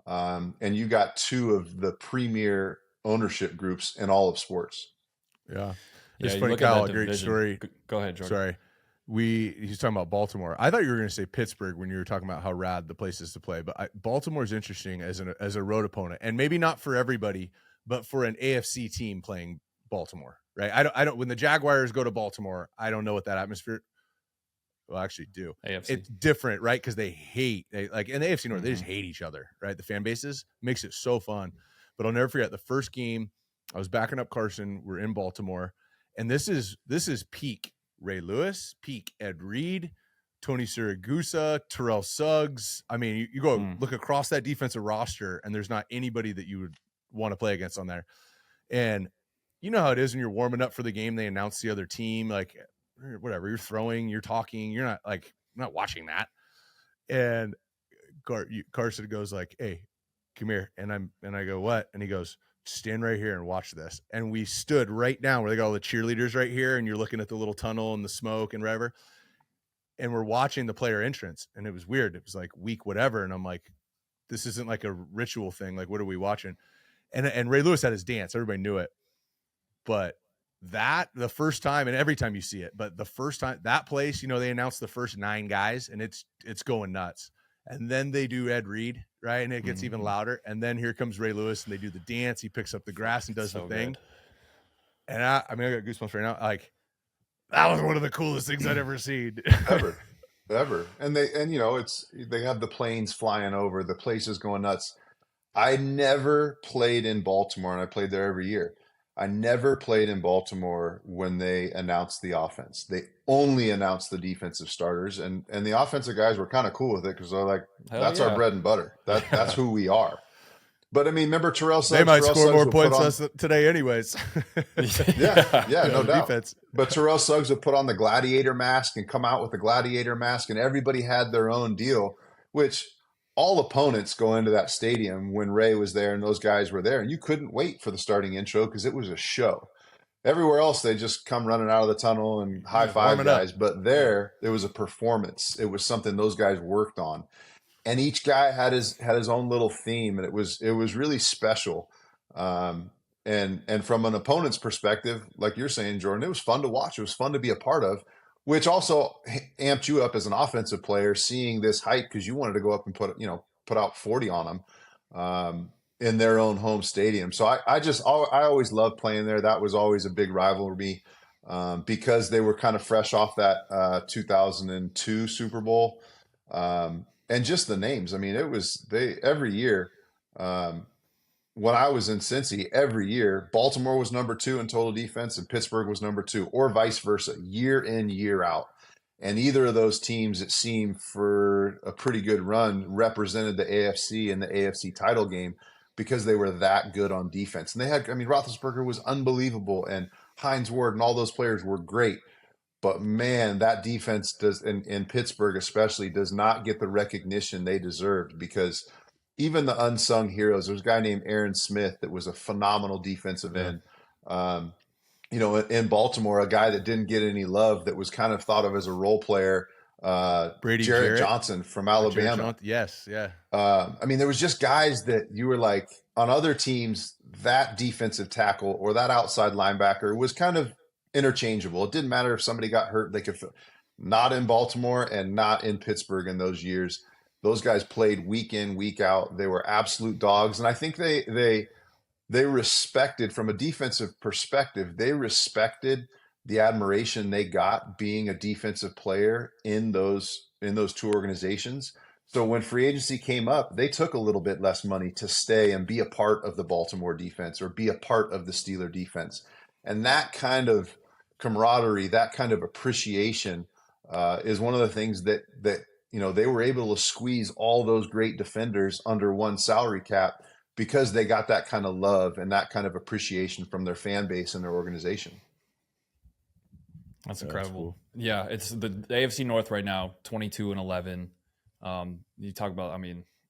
And you got 2 of the premier ownership groups in all of sports.
Yeah.
Yeah,
It's
you
funny,
look at
Kyle,
that
great
division.
story.
Go ahead, Jordan.
Sorry. He's talking about Baltimore. I thought you were going to say Pittsburgh when you were talking about how rad the place is to play. But Baltimore is interesting as a road opponent, and maybe not for everybody, but for an AFC team playing Baltimore, right? I don't. When the Jaguars go to Baltimore, I don't know what that atmosphere. Well, I actually do.
AFC.
It's different, right? Because they in the AFC North, they just hate each other, right? The fan bases makes it so fun. But I'll never forget the first game. I was backing up Carson. We're in Baltimore, and this is peak Ray Lewis, peak Ed Reed, Tony Siragusa, Terrell Suggs. I mean, you go look across that defensive roster, and there's not anybody that you would want to play against on there. And you know how it is when you're warming up for the game. They announce the other team, like whatever, you're throwing, you're talking, you're not watching that. And Carson goes like, "Hey, come here." And I go, "What?" And he goes, "Stand right here and watch this." And we stood right down where they got all the cheerleaders right here, and you're looking at the little tunnel and the smoke and whatever. And we're watching the player entrance, and it was weird. It was like week whatever, and I'm like, this isn't like a ritual thing. Like, what are we watching? And Ray Lewis had his dance. Everybody knew it. But the first time, and every time you see it, but the first time, that place, they announced the first 9 guys, and it's going nuts. And then they do Ed Reed, right? And it gets even louder. And then here comes Ray Lewis, and they do the dance. He picks up the grass and does the thing.
Good.
And I got goosebumps right now. Like, that was one of the coolest things I'd ever seen.
Ever. And they have the planes flying over, the place is going nuts. I never played in Baltimore, and I played there every year. I never played in Baltimore when they announced the offense. They only announced the defensive starters, and the offensive guys were kind of cool with it because they're like, that's our bread and butter. That's who we are. But I mean, remember Terrell Suggs?
They might
Terrell
score
Suggs
more
would put
points
on,
us today, anyways.
yeah, no doubt.
Defense.
But Terrell Suggs would put on the gladiator mask and come out with the gladiator mask, and everybody had their own deal, which all opponents go into that stadium when Ray was there and those guys were there, and you couldn't wait for the starting intro because it was a show. Everywhere else, they just come running out of the tunnel and high five
warming up.
guys. But there, it was a performance. It was something those guys worked on, and each guy had his own little theme, and it was really special. And from an opponent's perspective, like you're saying, Jordan, it was fun to watch. It was fun to be a part of, which also amped you up as an offensive player, seeing this hype because you wanted to go up and put out 40 on them in their own home stadium. So I always loved playing there. That was always a big rivalry because they were kind of fresh off that 2002 Super Bowl. And just the names. I mean, every year. When I was in Cincy, every year, Baltimore was number 2 in total defense and Pittsburgh was number 2, or vice versa, year in, year out. And either of those teams, it seemed, for a pretty good run, represented the AFC in the AFC title game because they were that good on defense. And Roethlisberger was unbelievable, and Hines Ward and all those players were great. But man, that defense in Pittsburgh especially, does not get the recognition they deserved, because even the unsung heroes, there's a guy named Aaron Smith that was a phenomenal defensive end. In Baltimore, a guy that didn't get any love, that was kind of thought of as a role player, Jarrett Johnson from Alabama.
Yes, yeah.
There was just guys that you were like, on other teams, that defensive tackle or that outside linebacker was kind of interchangeable. It didn't matter if somebody got hurt. They could not in Baltimore and not in Pittsburgh in those years. Those guys played week in, week out. They were absolute dogs. And I think they respected, from a defensive perspective, they respected the admiration they got being a defensive player in those 2 organizations. So when free agency came up, they took a little bit less money to stay and be a part of the Baltimore defense or be a part of the Steeler defense. And that kind of camaraderie, that kind of appreciation is one of the things that they were able to squeeze all those great defenders under one salary cap, because they got that kind of love and that kind of appreciation from their fan base and their organization.
That's incredible. That's cool. Yeah, it's the AFC North right now, 22-11. You talk about,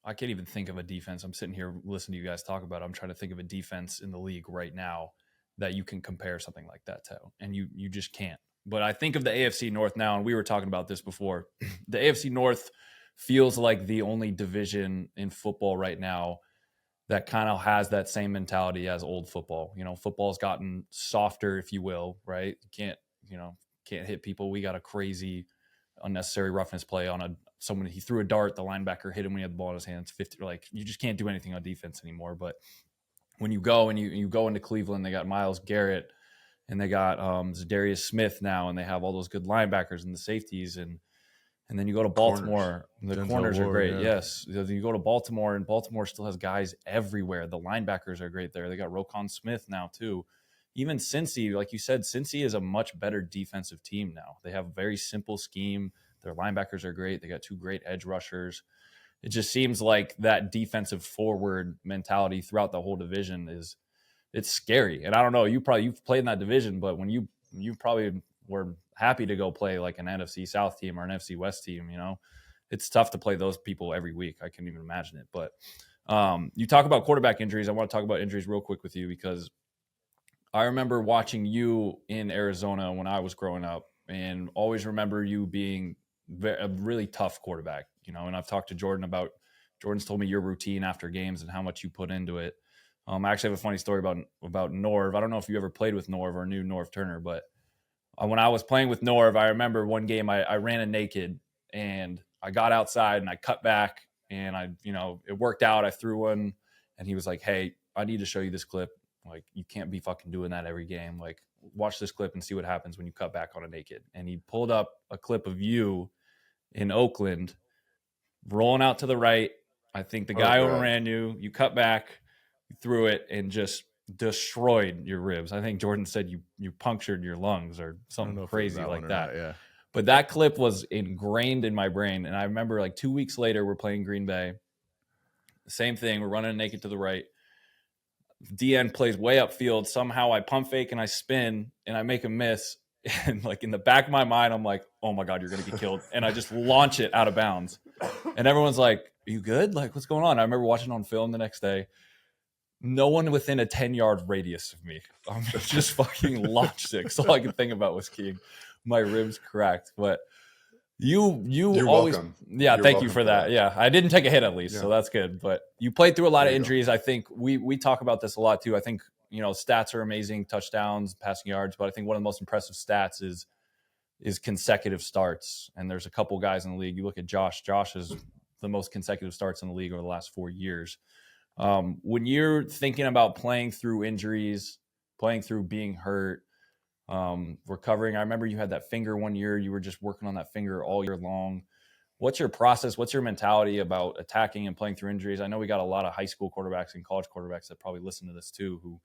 I can't even think of a defense. I'm sitting here listening to you guys talk about it. I'm trying to think of a defense in the league right now that you can compare something like that to, and you just can't. But I think of the AFC North now, and we were talking about this before. The AFC North feels like the only division in football right now that kind of has that same mentality as old football. Football's gotten softer, if you will, right? Can't hit people. We got a crazy unnecessary roughness play on someone. He threw a dart, the linebacker hit him when he had the ball in his hands. 50, you just can't do anything on defense anymore. But when you go and you go into Cleveland, they got Myles Garrett and they got Zadarius Smith now, and they have all those good linebackers and the safeties, and then you go to Baltimore. The corners are great. Yeah. Yes. You go to Baltimore, and Baltimore still has guys everywhere. The linebackers are great there. They got Roquan Smith now too. Even Cincy, like you said, Cincy is a much better defensive team now. They have a very simple scheme. Their linebackers are great. They got 2 great edge rushers. It just seems like that defensive forward mentality throughout the whole division it's scary. And I don't know, you've played in that division, but when you probably were happy to go play like an NFC South team or an NFC West team, it's tough to play those people every week. I can't even imagine it. But you talk about quarterback injuries. I want to talk about injuries real quick with you, because I remember watching you in Arizona when I was growing up, and always remember you being a really tough quarterback, and I've talked to Jordan's told me your routine after games and how much you put into it. I actually have a funny story about Norv. I don't know if you ever played with Norv or knew Norv Turner, but when I was playing with Norv, I remember one game I ran a naked, and I got outside and I cut back, and it worked out. I threw one, and he was like, "Hey, I need to show you this clip. Like, you can't be fucking doing that every game. Like, watch this clip and see what happens when you cut back on a naked." And he pulled up a clip of you in Oakland rolling out to the right. I think the guy overran you. You cut back, you threw it, and just destroyed your ribs. I think Jordan said you punctured your lungs or something crazy like that.
Not, yeah.
But that clip was ingrained in my brain. And I remember like 2 weeks later, we're playing Green Bay. Same thing. We're running naked to the right. DN plays way upfield. Somehow I pump fake and I spin and I make a miss. And like in the back of my mind, I'm like, oh my God, you're going to get killed. And I just launch it out of bounds. And everyone's like, are you good? Like, what's going on? I remember watching on film the next day. No one within a 10-yard radius of me. I'm just fucking launched it. So all I could think about was getting my ribs cracked. But you're
always
welcome. Yeah,
You're
thank you
welcome
for that. Yeah, I didn't take a hit at least, so that's good. But you played through a lot of injuries. I think we talk about this a lot too. I think, you know, stats are amazing, touchdowns, passing yards, but I think one of the most impressive stats is consecutive starts. And there's a couple guys in the league. You look at Josh. Josh is the most consecutive starts in the league over the last 4 years. When you're thinking about playing through injuries, playing through being hurt, recovering, I remember you had that finger one year. You were just working on that finger all year long. What's your process? What's your mentality about attacking and playing through injuries? I know we got a lot of high school quarterbacks and college quarterbacks that probably listen to this too, who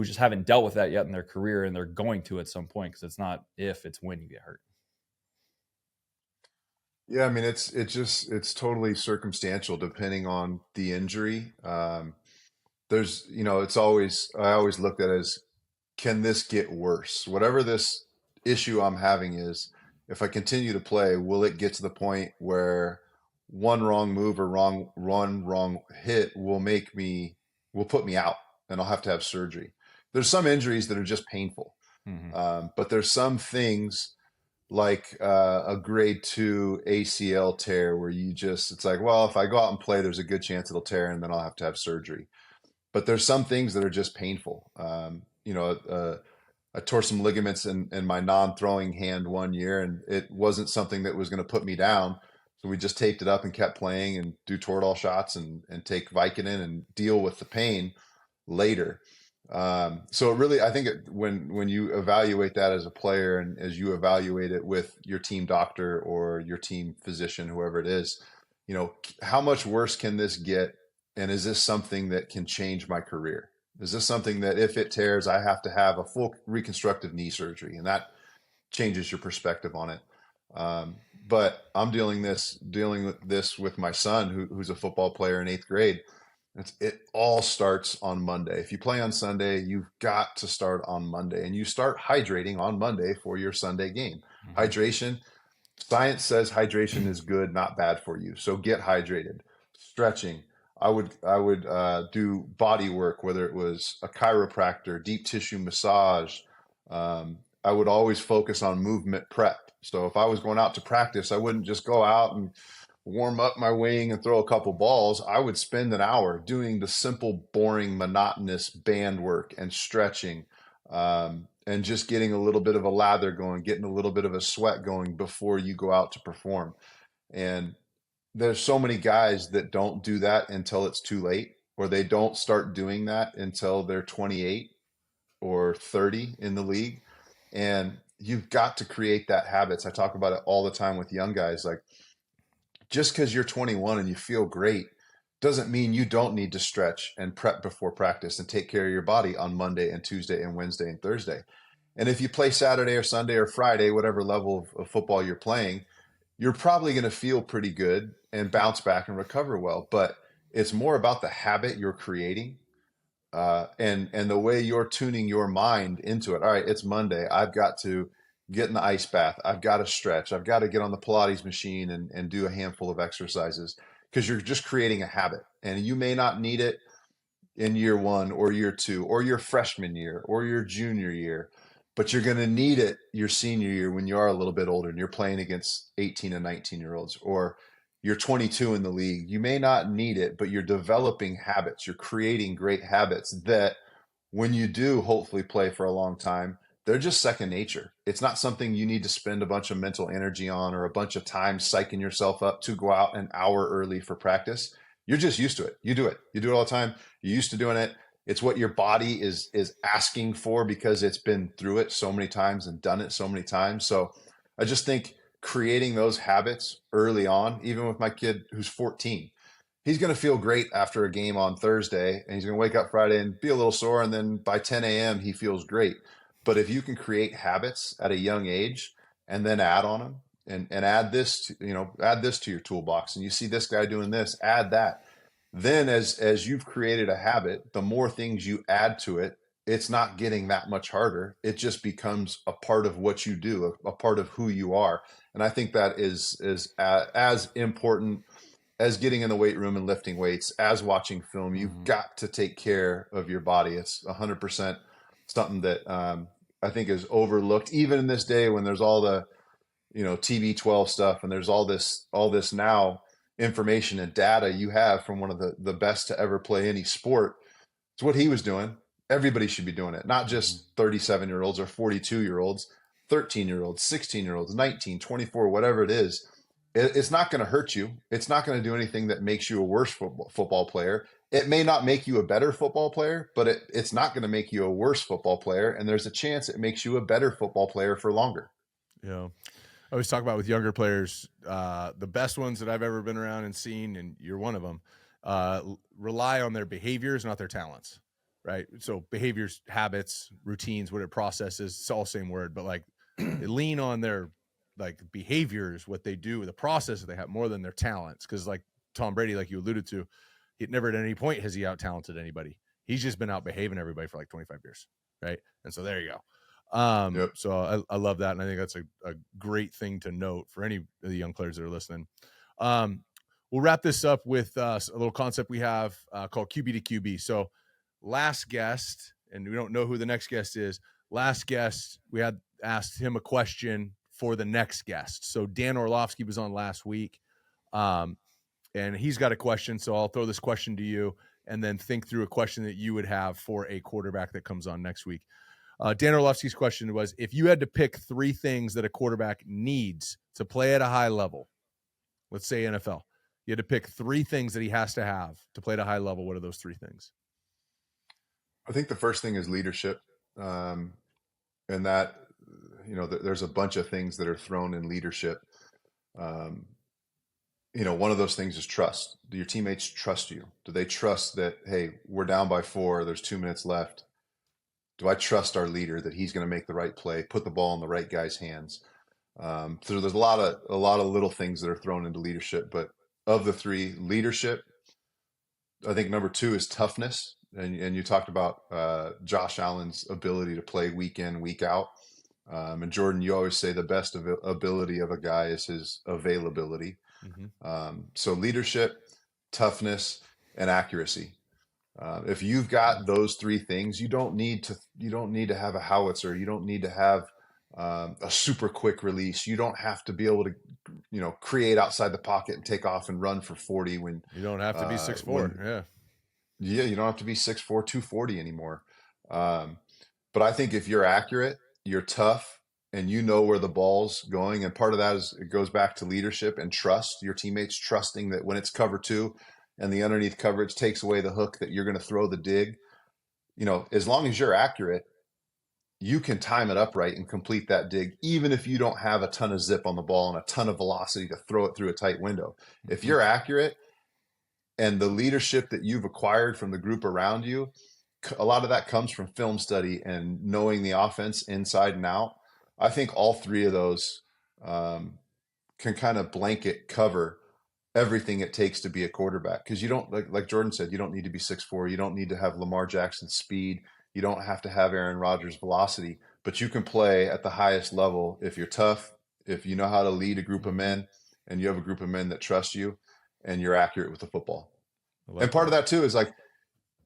just haven't dealt with that yet in their career, and they're going to at some point, because it's not if, it's when you get hurt.
Yeah, I mean, it's totally circumstantial depending on the injury. There's, you know, I always looked at it as, can this get worse? Whatever this issue I'm having is, if I continue to play, will it get to the point where one wrong move or one wrong hit will put me out and I'll have to have surgery? There's some injuries that are just painful. But there's some things like a grade 2 ACL tear where it's like, well, if I go out and play, there's a good chance it'll tear and then I'll have to have surgery. But there's some things that are just painful. You know, I tore some ligaments in my non-throwing hand one year, and it wasn't something that was going to put me down. So we just taped it up and kept playing and do Toradol shots and take Vicodin and deal with the pain later. So it really, I think when you evaluate that as a player and as you evaluate it with your team doctor or your team physician, whoever it is, you know, how much worse can this get? And is this something that can change my career? Is this something that if it tears, I have to have a full reconstructive knee surgery? And that changes your perspective on it. But I'm dealing with this with my son, who's a football player in 8th grade. It all starts on Monday. If you play on Sunday, you've got to start on Monday, and you start hydrating on Monday for your Sunday game. Hydration, science says hydration is good, not bad for you. So get hydrated. Stretching. I would do body work, whether it was a chiropractor, deep tissue massage. I would always focus on movement prep. So if I was going out to practice, I wouldn't just go out and warm up my wing and throw a couple balls. I would spend an hour doing the simple, boring, monotonous band work and stretching, and just getting a little bit of a lather going, getting a little bit of a sweat going before you go out to perform. And there's so many guys that don't do that until it's too late, or they don't start doing that until they're 28 or 30 in the league. And you've got to create that habits. I talk about it all the time with young guys. Like, just because you're 21 and you feel great doesn't mean you don't need to stretch and prep before practice and take care of your body on Monday and Tuesday and Wednesday and Thursday. And if you play Saturday or Sunday or Friday, whatever level of football you're playing, you're probably going to feel pretty good and bounce back and recover well. But it's more about the habit you're creating, and the way you're tuning your mind into it. All right, it's Monday. I've got to get in the ice bath. I've got to stretch. I've got to get on the Pilates machine and do a handful of exercises, because you're just creating a habit. And you may not need it in year 1 or year 2 or your freshman year or your junior year, but you're going to need it your senior year when you are a little bit older and you're playing against 18 and 19-year-olds, or you're 22 in the league. You may not need it, but you're developing habits. You're creating great habits that when you do hopefully play for a long time, they're just second nature. It's not something you need to spend a bunch of mental energy on or a bunch of time psyching yourself up to go out an hour early for practice. You're just used to it. You do it. You do it all the time. You're used to doing it. It's what your body is asking for because it's been through it so many times and done it so many times. So I just think creating those habits early on, even with my kid who's 14, he's going to feel great after a game on Thursday, and he's going to wake up Friday and be a little sore. And then by 10 a.m., he feels great. But if you can create habits at a young age and then add on them and add this to your toolbox, and you see this guy doing this, add that, Then as you've created a habit, the more things you add to it, it's not getting that much harder. It just becomes a part of what you do, a part of who you are. And I think that is as important as getting in the weight room and lifting weights, as watching film. You've got to take care of your body. It's 100% something that I think is overlooked, even in this day when there's all the TB12 stuff, and there's all this now information and data you have from one of the best to ever play any sport. It's what he was doing. Everybody should be doing it, not just 37-year-olds or 42-year-olds, 13-year-olds, 16-year-olds, 19, 24, whatever it is. It's not going to hurt you. It's not going to do anything that makes you a worse football player. It may not make you a better football player, but it's not going to make you a worse football player. And there's a chance it makes you a better football player for longer.
Yeah. I always talk about with younger players, the best ones that I've ever been around and seen, and you're one of them, rely on their behaviors, not their talents, right? So behaviors, habits, routines, what it processes, it's all same word, but like they lean on their like behaviors, what they do, the process that they have more than their talents. Cause like Tom Brady, like you alluded to, he never at any point has he out-talented anybody. He's just been out behaving everybody for like 25 years. Right. And so there you go.
Yep.
So I love that. And I think that's a great thing to note for any of the young players that are listening. We'll wrap this up with a little concept we have called QB to QB. So last guest, and we don't know who the next guest is. Last guest, we had asked him a question for the next guest. So Dan Orlovsky was on last week, and he's got a question. So I'll throw this question to you and then think through a question that you would have for a quarterback that comes on next week. Dan Orlovsky's question was, if you had to pick 3 things that a quarterback needs to play at a high level, let's say NFL, you had to pick 3 things that he has to have to play at a high level. What are those 3 things?
I think the first thing is leadership. And that, there's a bunch of things that are thrown in leadership. One of those things is trust. Do your teammates trust you? Do they trust that, hey, we're down by 4, there's 2 minutes left. Do I trust our leader that he's going to make the right play, put the ball in the right guy's hands? So there's a lot of little things that are thrown into leadership, but of the 3, leadership, I think number 2 is toughness. And you talked about Josh Allen's ability to play week in, week out. And Jordan, you always say the best ability of a guy is his availability. So leadership, toughness, and accuracy. If you've got those 3 things, you don't need to have a howitzer. You don't need to have a super quick release. You don't have to be able to, create outside the pocket and take off and run for 40 when
you don't have to be 6'4".
Yeah, you don't have to be 6'4", 240 anymore. But I think if you're accurate, you're tough, and you know where the ball's going. And part of that is it goes back to leadership and trust. Your teammates trusting that when it's cover 2 and the underneath coverage takes away the hook, that you're going to throw the dig. As long as you're accurate, you can time it up right and complete that dig, even if you don't have a ton of zip on the ball and a ton of velocity to throw it through a tight window. If you're accurate and the leadership that you've acquired from the group around you, a lot of that comes from film study and knowing the offense inside and out. I think all 3 of those can kind of blanket cover everything it takes to be a quarterback. Because you don't, like Jordan said, you don't need to be 6'4". You don't need to have Lamar Jackson's speed. You don't have to have Aaron Rodgers' velocity. But you can play at the highest level if you're tough, if you know how to lead a group of men, and you have a group of men that trust you, and you're accurate with the football. And part of that too is like,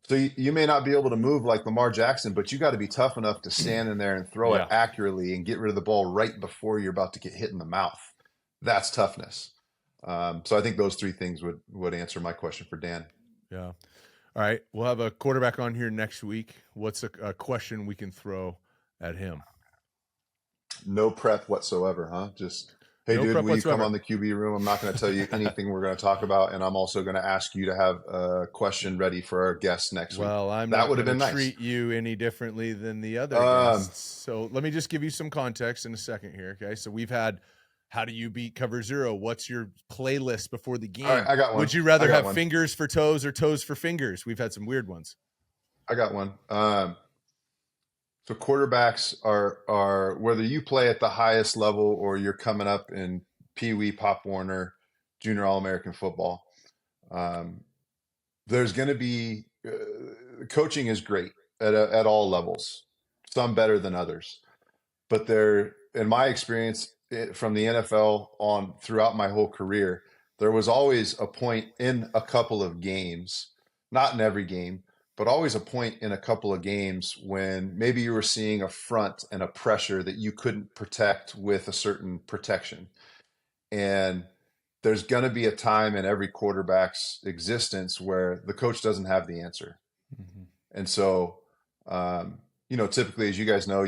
so you may not be able to move like Lamar Jackson, but you got to be tough enough to stand in there and throw it accurately and get rid of the ball right before you're about to get hit in the mouth. That's toughness. So I think those 3 things would answer my question for Dan.
Yeah. All right. We'll have a quarterback on here next week. What's a question we can throw at him?
No prep whatsoever, huh? Just, hey,
No
dude,
prep
will you
whatsoever.
come on the QB room? I'm not going to tell you anything we're going to talk about, and I'm also going to ask you to have a question ready for our guests next week.
Well, I'm
That
not
would have
going
been
to
nice.
treat you any differently than the other guests. So let me just give you some context in a second here, okay? So we've had, how do you beat cover 0? What's your playlist before the game?
All right, I got one.
Would you rather have
one.
fingers for toes or toes for fingers? We've had some weird ones.
I got one. So quarterbacks are whether you play at the highest level or you're coming up in Pee Wee, Pop Warner, Junior All-American football. The there's going to be coaching is great at all levels, some better than others. But there, in my experience from the NFL on throughout my whole career, there was always a point in a couple of games, not in every game, but always a point in a couple of games when maybe you were seeing a front and a pressure that you couldn't protect with a certain protection. And there's going to be a time in every quarterback's existence where the coach doesn't have the answer.
Mm-hmm.
And so, typically, as you guys know,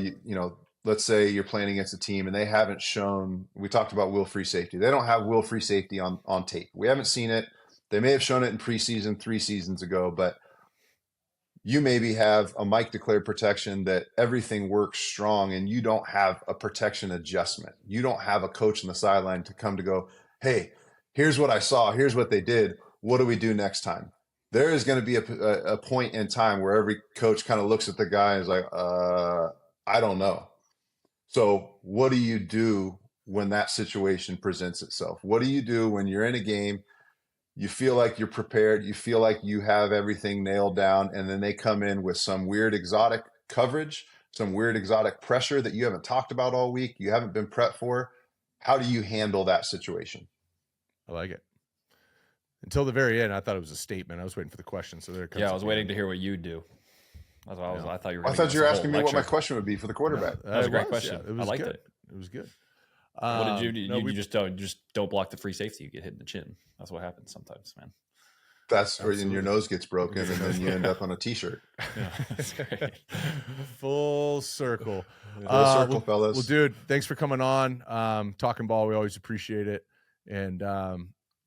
let's say you're playing against a team and they haven't shown, we talked about will free safety. They don't have will free safety on tape. We haven't seen it. They may have shown it in preseason 3 seasons ago, but you maybe have a Mike declared protection that everything works strong and you don't have a protection adjustment. You don't have a coach on the sideline to come to go, hey, here's what I saw. Here's what they did. What do we do next time? There is going to be a point in time where every coach kind of looks at the guy and is like, I don't know. So what do you do when that situation presents itself? What do you do when you're in a game, you feel like you're prepared, you feel like you have everything nailed down, and then they come in with some weird exotic coverage, some weird exotic pressure that you haven't talked about all week, you haven't been prepped for? How do you handle that situation?
I like it. Until the very end, I thought it was a statement. I was waiting for the question. So there it comes.
Yeah, I was waiting to hear what you do. I thought you were.
I thought you were asking me what my question would be for the quarterback.
That was a great question.
Yeah,
I liked
good.
it.
It was good.
What did you do? You just don't block the free safety. You get hit in the chin. That's what happens sometimes, man.
That's where your nose gets broken and then you end up on a t-shirt.
Yeah, that's great.
Full circle.
Full circle, fellas.
Well, dude, thanks for coming on. Talking ball, we always appreciate it. And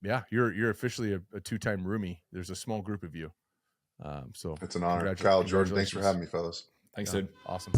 yeah, you're officially a 2-time roomie. There's a small group of you. So
it's an honor. Kyle, Jordan, thanks for having me, fellas.
Thanks, dude.
Awesome.